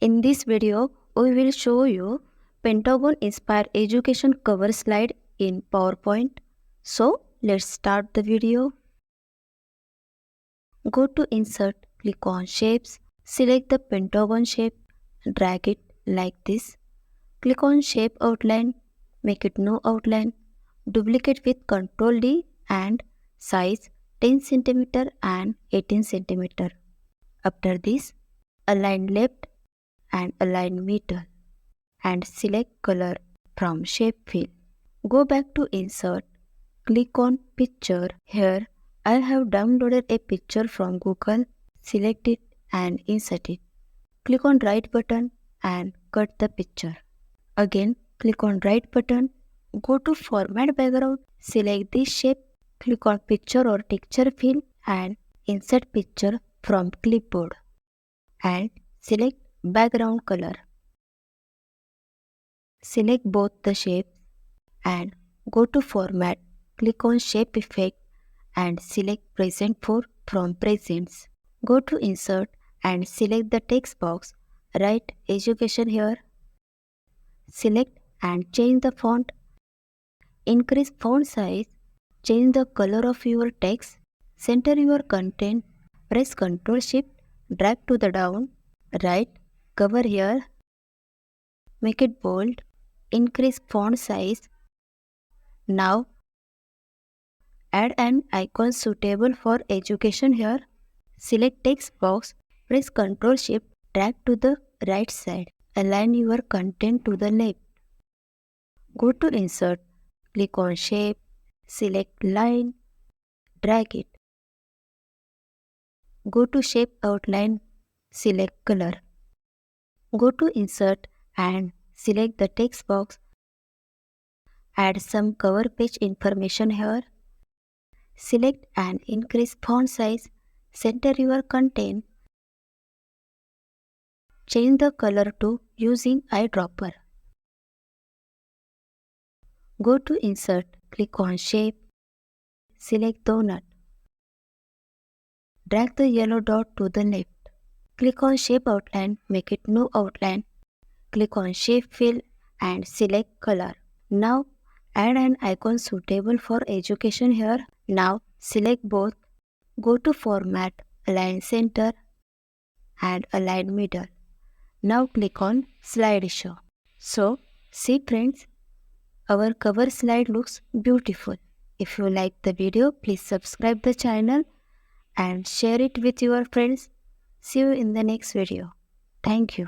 In this video, we will show you Pentagon-inspired education cover slide in PowerPoint. So, let's start the video. Go to Insert, click on Shapes, select the Pentagon shape, drag it like this. Click on Shape Outline, make it no outline, duplicate with Ctrl D and size 10 cm and 18 cm. After this, align left and align middle and select color from shape fill. Go back to Insert, click on Picture. Here I have downloaded a picture from Google. Select it and insert it. Click on right button and cut the picture. Again click on right button, go to Format Background, select this shape, click on Picture or Texture Fill and insert picture from clipboard and select background color. Select both the shapes and go to Format, click on Shape Effect and select Present for from Presents. Go to Insert and select the text box, write Education here. Select and change the font. Increase font size, change the color of your text, center your content, press Ctrl Shift, drag to the down, write cover here, make it bold, increase font size. Now add an icon suitable for education here. Select text box, press Ctrl Shift, drag to the right side. Align your content to the left. Go to Insert, click on Shape, select Line, drag it. Go to Shape Outline, select Color. Go to Insert and select the text box. Add some cover page information here. Select and increase font size. Center your content. Change the color to using eyedropper. Go to Insert, click on Shape, select Donut. Drag the yellow dot to the left. Click on Shape Outline, make it no outline. Click on Shape Fill and select Color. Now add an icon suitable for education here. Now select both. Go to Format, Align Center and Align Middle. Now click on Slideshow. So, see friends, our cover slide looks beautiful. If you like the video, please subscribe the channel and share it with your friends. See you in the next video. Thank you.